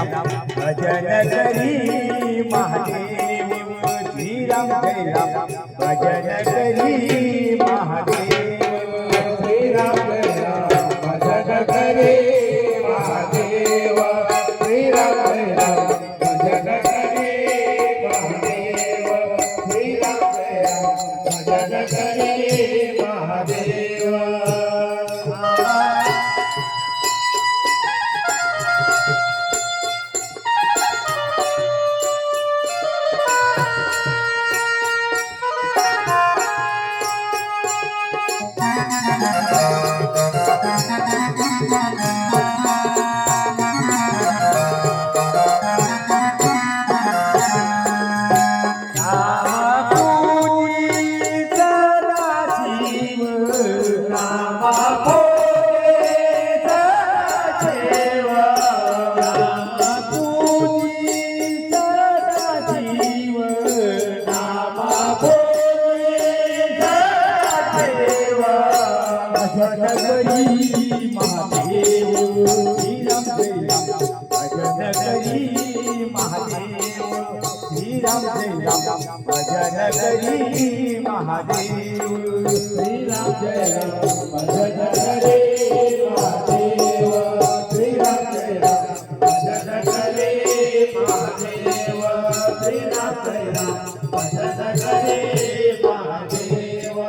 भजन करी महादेव श्रीराम जय राम भजन करी महादेव श्रीराम जय राम भजन करे महादेव श्रीराम जय राम भजन करे महादेव श्रीराम जय राम भजन करे महादेव भजन करी महादेव श्रीराम जय राम भजन करी महादेव श्रीराम जय राम भजन करी महादेव श्रीराम जय राम भजन करे महादेव श्रीराम जय राम भजन करे महादेव श्रीराम जय राम भजन करे महादेव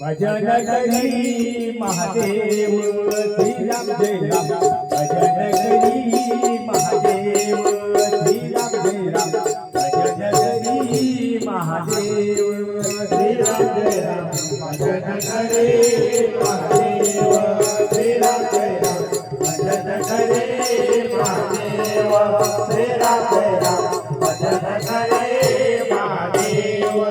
भजन करी महादेव श्रीराम जय राम भजन करी महादेव श्रीराम जय राम भजन करी महादेव श्रीराम जय राम भजन करे महादेव श्रीराम जय राम भजन करे महादेव श्रीराम जय राम भजन करे महादेव